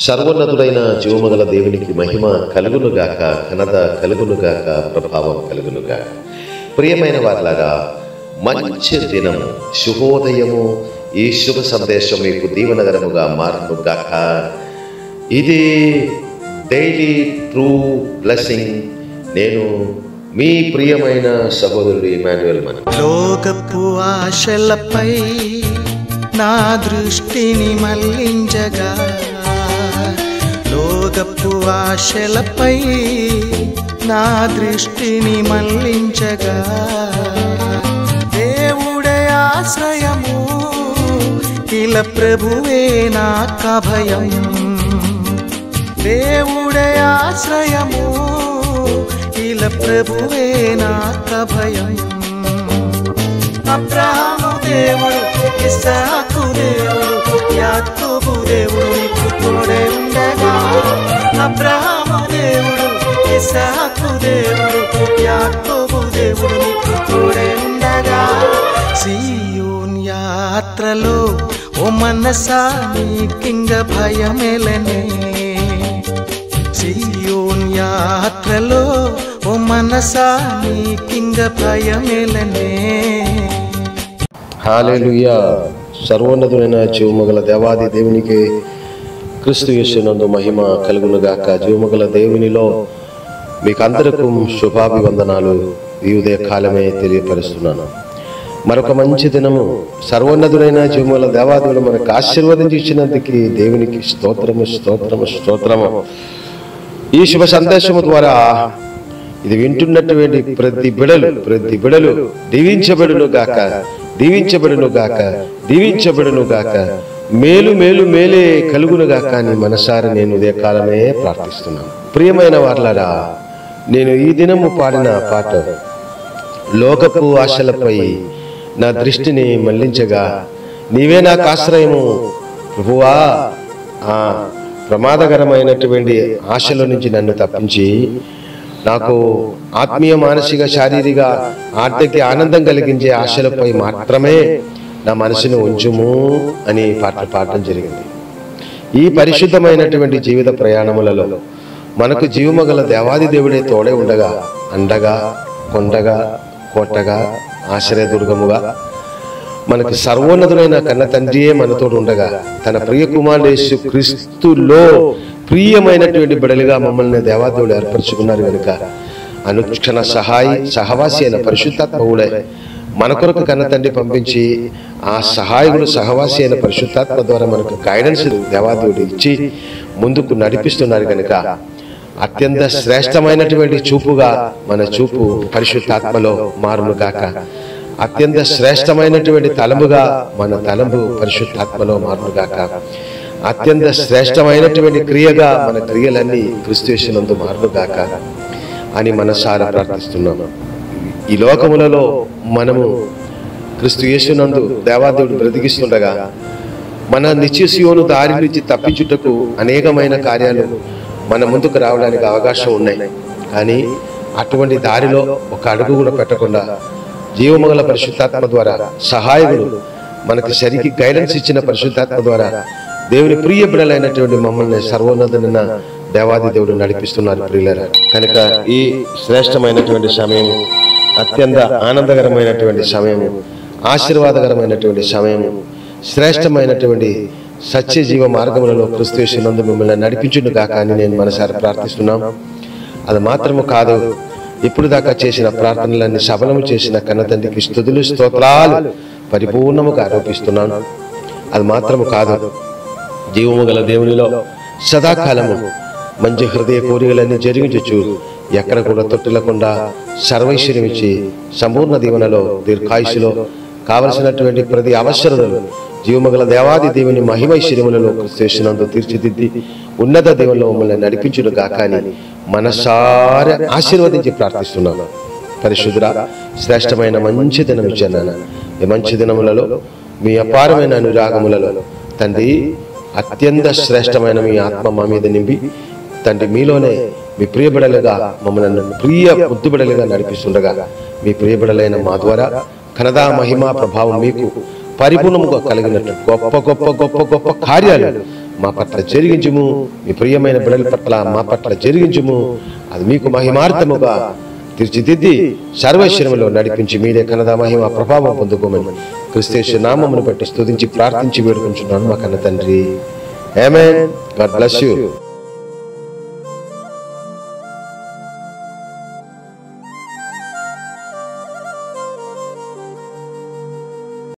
సర్వోన్నతుడైన జీవముగల దేవునికి మహిమ కలుగునుగాక, ఘనత కలుగునుగాక, ప్రభావం కలుగునుగాక. ప్రియమైన వారిలారా, మంచి దినము, శుభోదయము. ఈ శుభ సందేశం మీకు దీవెనకరముగా మారునుగాక. ఇది డైలీ ట్రూ బ్లెస్సింగ్. నేను మీ ప్రియమైన సహోదరుడు ఇమాన్యుయల్. మన లోకపు ఆశలపై నా దృష్టిని మళ్లించగా, లోకపు ఆశలపై నా దృష్టిని మళ్లించగా, దేవుడే ఆశ్రయము, ఇలా ప్రభువే నాకభయం. దేవుడే ఆశ్రయము, ఇలా ప్రభువే నాకభయం. అబ్రహాము దేవుడు, ఇస్సాకు దేవుడు, యాకోబు దేవుడు నీకు తోడే ఉండగా. అబ్రహాము దేవుడు, ఇస్సాకు దేవుడు, యాకోబు దేవుడు నీకు తోడే ఉండగా. సీయోన్ యాత్రలో ఓ మనసా నీకింగ భయమేలనే. సీయోన్ యాత్రలో ఓ మనసా నీకింగ భయమేలనే. హల్లెలూయా. సర్వోన్నతుడైన జీవముగల దేవాది దేవునికి క్రీస్తు యేసునందు మహిమ కలుగునుగాక. జీవముగల దేవునిలో మీకు అందరికీ శుభాభివందనాలు ఈ ఉదయ కాలమే తెలియపరుస్తున్నాను. మరొక మంచి దినము, సర్వోన్నతుడైన జీవముగల దేవాదుడు మనకు ఆశీర్వదించి ఇచ్చినందుకు దేవునికి స్తోత్రము, స్తోత్రము, స్తోత్రము. ఈ శుభ సందేశము ద్వారా ఇది వింటున్నటువంటి ప్రతి బిడలు దీవించబడును గాక, దీవించబడును గాక, దీవించబడును గాక, మేలు మేలు మేలే కలుగును గాక అని మనసారి నేను ఉదయకాలమే ప్రార్థిస్తున్నాను. ప్రియమైన వారలారా, నేను ఈ దినము పాడిన పాట లోకపు ఆశలపై నా దృష్టిని మళ్లించగా, నీవే నాకు ఆశ్రయము ప్రభువా. ఆ ప్రమాదకరమైనటువంటి ఆశల నుంచి నన్ను తప్పించి నాకు ఆత్మీయ, మానసిక, శారీరక, ఆర్థిక ఆనందం కలిగించే ఆశలపై మాత్రమే నా మనసును ఉంచుము అని పాటలు పాడటం జరిగింది. ఈ పరిశుద్ధమైనటువంటి జీవిత ప్రయాణములలో మనకు జీవమగల దేవాది దేవుడే తోడే ఉండగా, అండగా, కొండగా, కోటగా, ఆశ్రయదుర్గముగా, మనకు సర్వోన్నతుడైన కన్న తండ్రియే మనతోడు ఉండగా, తన ప్రియ కుమారుడు యేసు క్రీస్తులో ప్రియమైనటువంటి బిడలుగా మమ్మల్ని దేవాదేవుడు ఏర్పరచుకున్నారు కనుక అనుక్షణ సహవాసి అయిన పరిశుద్ధాత్మవుడే మన కొరకు కన్న తండ్రి పంపించి, ఆ సహాయకుడు సహవాసి అయిన పరిశుద్ధాత్మ ద్వారా మనకు గైడెన్స్ దేవాదేవుడు ఇచ్చి ముందుకు నడిపిస్తున్నారు కనుక అత్యంత శ్రేష్టమైనటువంటి చూపుగా మన చూపు పరిశుద్ధాత్మలో మారును గాక. అత్యంత శ్రేష్టమైనటువంటి తలంపుగా మన తలంపు పరిశుద్ధాత్మలో మారును గాక. అత్యంత శ్రేష్టమైనటువంటి క్రియగా మన క్రియలన్నీ క్రీస్తు యేసునందు మారును గాక అని మనసారా ప్రార్థిస్తున్నాము. ఈ లోకములలో మనము క్రీస్తు యేసునందు దేవాదేవుడు బ్రతికిస్తుండగా మన నిత్య సియోను దారి నుంచి తప్పించుటకు అనేకమైన కార్యాలు మన ముందుకు రావడానికి అవకాశం ఉన్నాయి. కానీ అటువంటి దారిలో ఒక అడుగు కూడా పెట్టకుండా జీవమగల పరిశుద్ధాత్మ ద్వారా సహాయకుడు మనకు సరికి గైడెన్స్ ఇచ్చిన పరిశుద్ధాత్మ ద్వారా దేవుని ప్రియ బిడలైనటువంటి మమ్మల్ని సర్వోన్నతుడైన దేవాది దేవుడు నడిపిస్తున్నారు ప్రియులారా. కనుక ఈ శ్రేష్టమైనటువంటి సమయము, అత్యంత ఆనందకరమైనటువంటి సమయము, ఆశీర్వాదకరమైనటువంటి సమయము, శ్రేష్టమైనటువంటి సత్య జీవ మార్గములలో క్రీస్తు యేసునందు మిమ్మల్ని నడిపించును గాక అని నేను మనసారి ప్రార్థిస్తున్నాను. అది మాత్రము కాదు, ఇప్పుడు దాకా చేసిన ప్రార్థనలన్నీ సఫలము చేసిన కన్నతండ్రికి స్తుతులు, స్తోత్రాలు పరిపూర్ణముగా ఆరోపిస్తున్నాను. అది మాత్రము కాదు, జీవము గల దేవునిలో సదాకాలము మంచి హృదయ కోరికలన్నీ జరిగించచ్చు, ఎక్కడ కూడా తొట్టిల్లకుండా సర్వైశ్వర్యం ఇచ్చి సంపూర్ణ దీవెనలో, దీర్ఘాయుషులో కావలసినటువంటి ప్రతి అవసరతలు జీవమగల దేవాది దేవుని మహిమైశ్వర్యములలో క్రీస్తునందు తీర్చిదిద్ది ఉన్నత దేవునిలో మమ్మల్ని నడిపించును గాక అని మనసారా ఆశీర్వదించి ప్రార్థిస్తున్నాను. పరిశుద్ధుడా, శ్రేష్టమైన మంచి దినం ఇచ్చాను. ఈ మంచి దినములలో మీ అపారమైన అనురాగములలో తండ్రి అత్యంత శ్రేష్టమైన మీ ఆత్మ మా మీద నింపి తండ్రి మీలోనే మీ ప్రియబిడలుగా మమ్మల్ని ప్రియ ముద్దుబిడలుగా నడిపిస్తుండగా మీ ప్రియబిడలైన మా ద్వారా ఘనత, మహిమ, ప్రభావం మీకు పరిపూర్ణముగా కలిగినట్లు గొప్ప గొప్ప గొప్ప గొప్ప కార్యాలు మా పట్ల జరిగించుము, మీ ప్రియమైన బిడ్డల పట్ల మా పట్ల జరిగించుము. అది మీకు మహిమార్థముగా తీర్చిదిద్ది సర్వైశ్వర్యములో నడిపించి మీరే కన్నద మహిమ ప్రభావం పొందుకోమని క్రీస్తు నామమును బట్టి స్తుతించి ప్రార్థించి వేడుకుంటున్నాను మా కన్న తండ్రి. ఆమేన్. God bless you.